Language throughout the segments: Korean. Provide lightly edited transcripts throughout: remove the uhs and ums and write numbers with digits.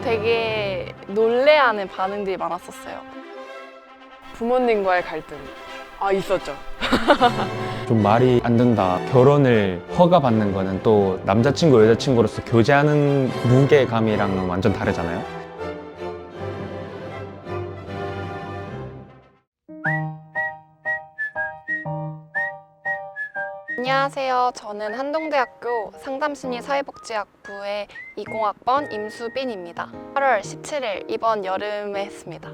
되게 놀래하는 반응들이 많았었어요. 부모님과의 갈등 있었죠. 좀 말이 안 된다. 결혼을 허가받는 거는 또 남자친구, 여자친구로서 교제하는 무게감이랑은 완전 다르잖아요. 안녕하세요. 저는 한동대학교 상담심리사회복지학부의 20학번 임수빈입니다. 8월 17일 이번 여름에 했습니다.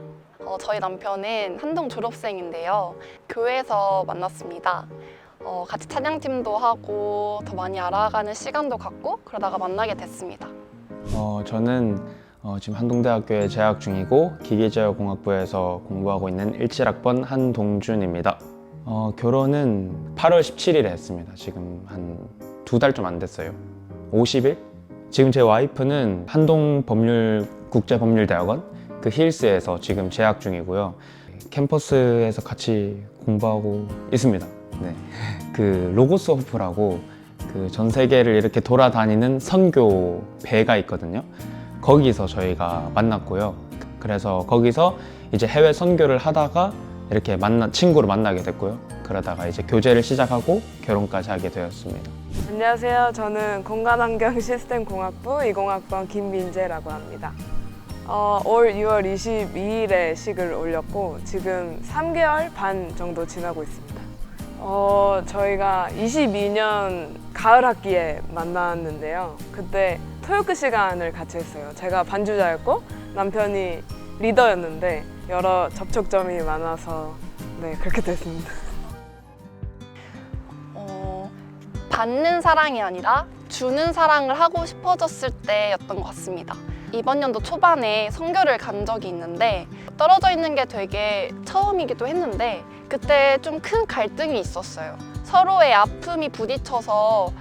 저희 남편은 한동 졸업생인데요. 교회에서 만났습니다. 같이 찬양팀도 하고 더 많이 알아가는 시간도 갖고 그러다가 만나게 됐습니다. 저는 지금 한동대학교에 재학 중이고 기계제어공학부에서 공부하고 있는 17학번 한동준입니다. 결혼은 8월 17일에 했습니다. 지금 한 2달 좀 안 됐어요. 50일? 지금 제 와이프는 한동 국제법률대학원 그 힐스에서 지금 재학 중이고요. 캠퍼스에서 같이 공부하고 있습니다. 네. 그 로고스 호프라고 그 전 세계를 이렇게 돌아다니는 선교 배가 있거든요. 거기서 저희가 만났고요. 그래서 거기서 이제 해외 선교를 하다가 이렇게 친구로 만나게 됐고요. 그러다가 이제 교제를 시작하고 결혼까지 하게 되었습니다. 안녕하세요. 저는 공간환경시스템공학부 20학번 김민재라고 합니다. 올 6월 22일에 식을 올렸고 지금 3개월 반 정도 지나고 있습니다. 저희가 22년 가을 학기에 만났는데요. 그때 토요크 시간을 같이 했어요. 제가 반주자였고 남편이 리더였는데 여러 접촉점이 많아서 네, 그렇게 됐습니다. 받는 사랑이 아니라 주는 사랑을 하고 싶어졌을 때였던 것 같습니다. 이번 연도 초반에 선교를 간 적이 있는데 떨어져 있는 게 되게 처음이기도 했는데 그때 좀 큰 갈등이 있었어요. 서로의 아픔이 부딪혀서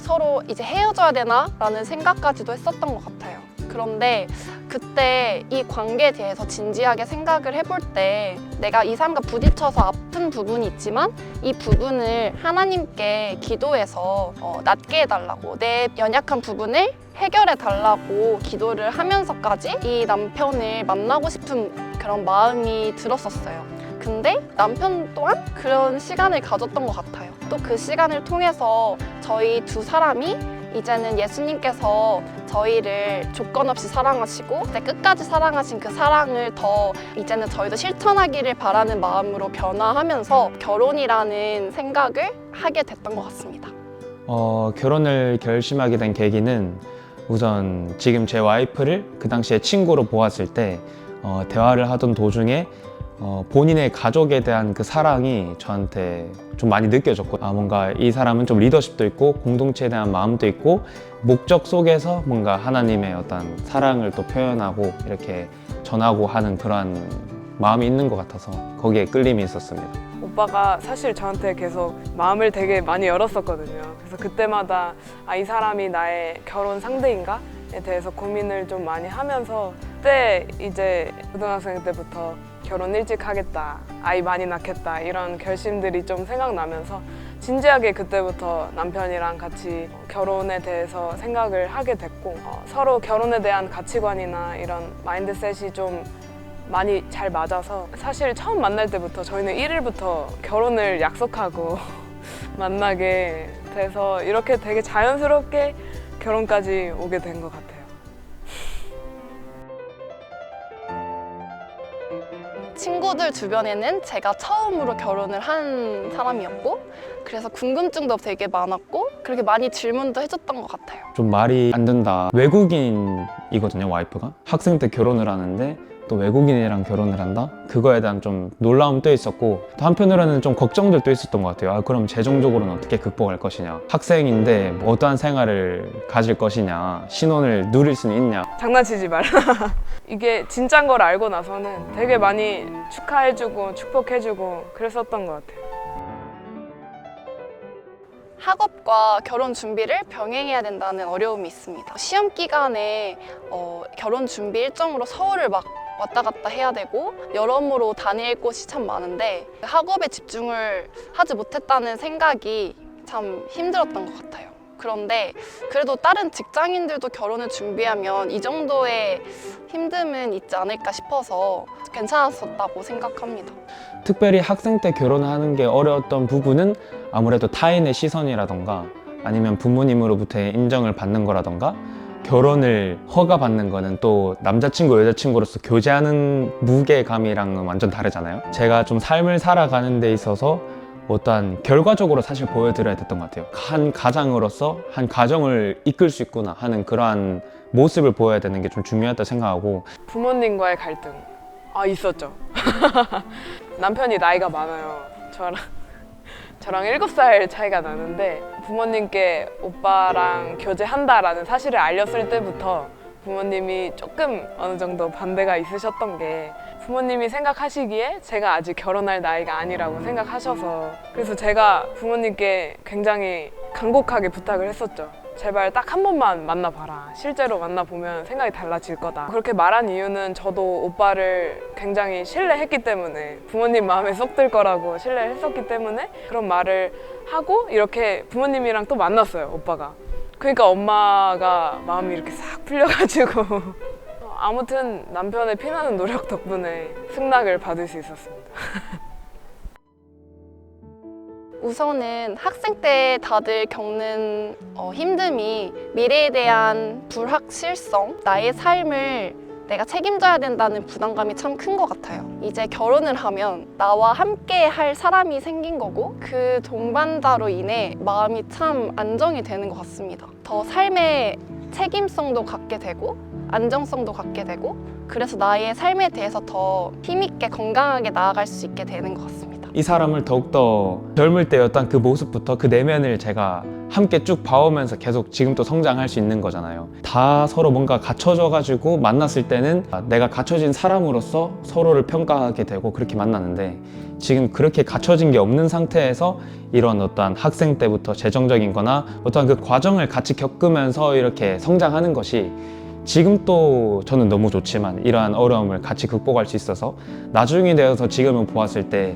서로 이제 헤어져야 되나? 라는 생각까지도 했었던 것 같아요. 그런데 그때 이 관계에 대해서 진지하게 생각을 해볼 때 내가 이 사람과 부딪혀서 아픈 부분이 있지만 이 부분을 하나님께 기도해서 낫게 해달라고 내 연약한 부분을 해결해 달라고 기도를 하면서까지 이 남편을 만나고 싶은 그런 마음이 들었었어요. 근데 남편 또한 그런 시간을 가졌던 것 같아요. 또 그 시간을 통해서 저희 두 사람이 이제는 예수님께서 저희를 조건 없이 사랑하시고 끝까지 사랑하신 그 사랑을 더 이제는 저희도 실천하기를 바라는 마음으로 변화하면서 결혼이라는 생각을 하게 됐던 것 같습니다. 결혼을 결심하게 된 계기는 우선 지금 제 와이프를 그 당시에 친구로 보았을 때 대화를 하던 도중에 본인의 가족에 대한 그 사랑이 저한테 좀 많이 느껴졌고 뭔가 이 사람은 좀 리더십도 있고 공동체에 대한 마음도 있고 목적 속에서 뭔가 하나님의 어떤 사랑을 또 표현하고 이렇게 전하고 하는 그러한 마음이 있는 것 같아서 거기에 끌림이 있었습니다. 오빠가 사실 저한테 계속 마음을 되게 많이 열었었거든요. 그래서 그때마다 이 사람이 나의 결혼 상대인가에 대해서 고민을 좀 많이 하면서 그때 이제 고등학생 때부터 결혼 일찍 하겠다, 아이 많이 낳겠다 이런 결심들이 좀 생각나면서 진지하게 그때부터 남편이랑 같이 결혼에 대해서 생각을 하게 됐고 서로 결혼에 대한 가치관이나 이런 마인드셋이 좀 많이 잘 맞아서 사실 처음 만날 때부터 저희는 1일부터 결혼을 약속하고 만나게 돼서 이렇게 되게 자연스럽게 결혼까지 오게 된 것 같아요. 친구들 주변에는 제가 처음으로 결혼을 한 사람이었고 그래서 궁금증도 되게 많았고 그렇게 많이 질문도 해줬던 것 같아요. 좀 말이 안 된다. 외국인이거든요, 와이프가. 학생 때 결혼을 하는데 또 외국인이랑 결혼을 한다? 그거에 대한 좀 놀라움도 있었고 또 한편으로는 좀 걱정들도 있었던 것 같아요. 그럼 재정적으로는 어떻게 극복할 것이냐, 학생인데 어떠한 생활을 가질 것이냐, 신혼을 누릴 수는 있냐. 장난치지 말라. 이게 진짜인 걸 알고 나서는 되게 많이 축하해주고 축복해주고 그랬었던 것 같아요. 학업과 결혼 준비를 병행해야 된다는 어려움이 있습니다. 시험 기간에 결혼 준비 일정으로 서울을 막 왔다 갔다 해야 되고 여러모로 다닐 곳이 참 많은데 학업에 집중을 하지 못했다는 생각이 참 힘들었던 것 같아요. 그런데 그래도 다른 직장인들도 결혼을 준비하면 이 정도의 힘듦은 있지 않을까 싶어서 괜찮았었다고 생각합니다. 특별히 학생 때 결혼하는 게 어려웠던 부분은 아무래도 타인의 시선이라던가 아니면 부모님으로부터의 인정을 받는 거라던가 결혼을 허가받는 거는 또 남자친구 여자친구로서 교제하는 무게감이랑은 완전 다르잖아요. 제가 좀 삶을 살아가는 데 있어서 어떠한 결과적으로 사실 보여드려야 됐던 것 같아요. 한 가장으로서 한 가정을 이끌 수 있구나 하는 그러한 모습을 보여야 되는 게 좀 중요하다 생각하고. 부모님과의 갈등 있었죠. 남편이 나이가 많아요. 저랑 7살 차이가 나는데 부모님께 오빠랑 교제한다라는 사실을 알렸을 때부터 부모님이 조금 어느 정도 반대가 있으셨던 게, 부모님이 생각하시기에 제가 아직 결혼할 나이가 아니라고 생각하셔서, 그래서 제가 부모님께 굉장히 간곡하게 부탁을 했었죠. 제발 딱 한 번만 만나봐라. 실제로 만나보면 생각이 달라질 거다. 그렇게 말한 이유는 저도 오빠를 굉장히 신뢰했기 때문에, 부모님 마음에 쏙 들 거라고 신뢰를 했었기 때문에 그런 말을 하고 이렇게 부모님이랑 또 만났어요, 오빠가. 그러니까 엄마가 마음이 이렇게 싹 풀려가지고 아무튼 남편의 피나는 노력 덕분에 승낙을 받을 수 있었습니다. 우선은 학생 때 다들 겪는 힘듦이 미래에 대한 불확실성, 나의 삶을 내가 책임져야 된다는 부담감이 참 큰 것 같아요. 이제 결혼을 하면 나와 함께 할 사람이 생긴 거고, 그 동반자로 인해 마음이 참 안정이 되는 것 같습니다. 더 삶의 책임성도 갖게 되고 안정성도 갖게 되고, 그래서 나의 삶에 대해서 더 힘있게 건강하게 나아갈 수 있게 되는 것 같습니다. 이 사람을 더욱더 젊을 때였던 그 모습부터 그 내면을 제가 함께 쭉 봐오면서 계속 지금 또 성장할 수 있는 거잖아요. 다 서로 뭔가 갖춰져가지고 만났을 때는 내가 갖춰진 사람으로서 서로를 평가하게 되고 그렇게 만나는데, 지금 그렇게 갖춰진 게 없는 상태에서 이런 어떠한 학생 때부터 재정적인 거나 어떠한 그 과정을 같이 겪으면서 이렇게 성장하는 것이 지금 또 저는 너무 좋지만, 이러한 어려움을 같이 극복할 수 있어서 나중이 되어서 지금을 보았을 때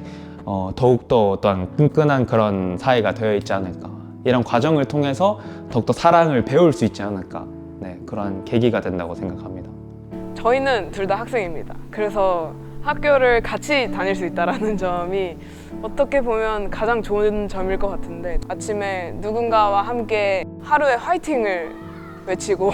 더욱더 어떠한 끈끈한 그런 사이가 되어 있지 않을까, 이런 과정을 통해서 더욱더 사랑을 배울 수 있지 않을까, 네, 그런 계기가 된다고 생각합니다. 저희는 둘 다 학생입니다. 그래서 학교를 같이 다닐 수 있다는 점이 어떻게 보면 가장 좋은 점일 것 같은데, 아침에 누군가와 함께 하루에 화이팅을 외치고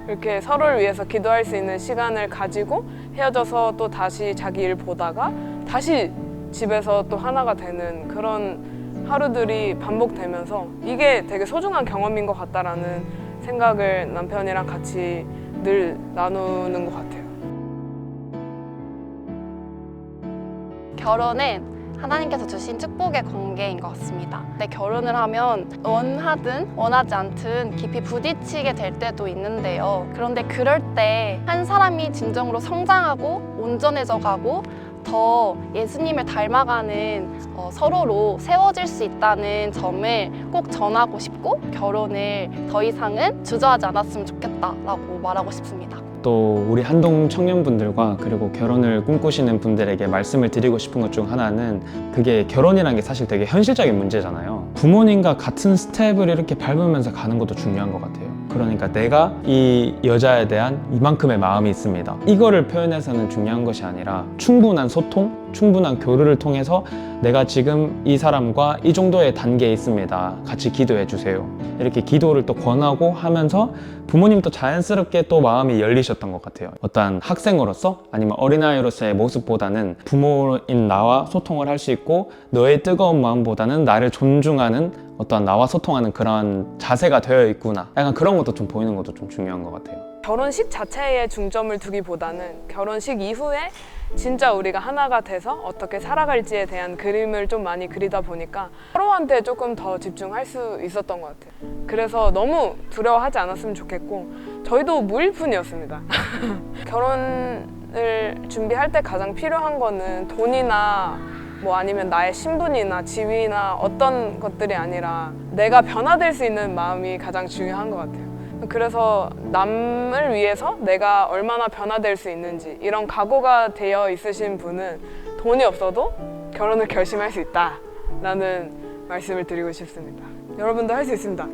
이렇게 서로를 위해서 기도할 수 있는 시간을 가지고 헤어져서 또 다시 자기 일 보다가 다시 집에서 또 하나가 되는 그런 하루들이 반복되면서 이게 되게 소중한 경험인 것 같다라는 생각을 남편이랑 같이 늘 나누는 것 같아요. 결혼은 하나님께서 주신 축복의 관계인 것 같습니다. 근데 결혼을 하면 원하든 원하지 않든 깊이 부딪히게 될 때도 있는데요. 그런데 그럴 때 한 사람이 진정으로 성장하고 온전해져 가고 더 예수님을 닮아가는 서로로 세워질 수 있다는 점을 꼭 전하고 싶고, 결혼을 더 이상은 주저하지 않았으면 좋겠다라고 말하고 싶습니다. 또 우리 한동 청년분들과 그리고 결혼을 꿈꾸시는 분들에게 말씀을 드리고 싶은 것 중 하나는, 그게 결혼이라는 게 사실 되게 현실적인 문제잖아요. 부모님과 같은 스텝을 이렇게 밟으면서 가는 것도 중요한 것 같아요. 그러니까 내가 이 여자에 대한 이만큼의 마음이 있습니다, 이거를 표현해서는 중요한 것이 아니라 충분한 소통, 충분한 교류를 통해서 내가 지금 이 사람과 이 정도의 단계에 있습니다, 같이 기도해 주세요, 이렇게 기도를 또 권하고 하면서 부모님도 자연스럽게 또 마음이 열리셨던 것 같아요. 어떠한 학생으로서 아니면 어린아이로서의 모습보다는 부모인 나와 소통을 할 수 있고, 너의 뜨거운 마음보다는 나를 존중하는 어떤 나와 소통하는 그런 자세가 되어 있구나, 약간 그런 것도 좀 보이는 것도 좀 중요한 것 같아요. 결혼식 자체에 중점을 두기보다는 결혼식 이후에 진짜 우리가 하나가 돼서 어떻게 살아갈지에 대한 그림을 좀 많이 그리다 보니까 서로한테 조금 더 집중할 수 있었던 것 같아요. 그래서 너무 두려워하지 않았으면 좋겠고, 저희도 무일푼이었습니다. 결혼을 준비할 때 가장 필요한 거는 돈이나 뭐 아니면 나의 신분이나 지위나 어떤 것들이 아니라 내가 변화될 수 있는 마음이 가장 중요한 것 같아요. 그래서 남을 위해서 내가 얼마나 변화될 수 있는지, 이런 각오가 되어 있으신 분은 돈이 없어도 결혼을 결심할 수 있다라는 말씀을 드리고 싶습니다. 여러분도 할 수 있습니다.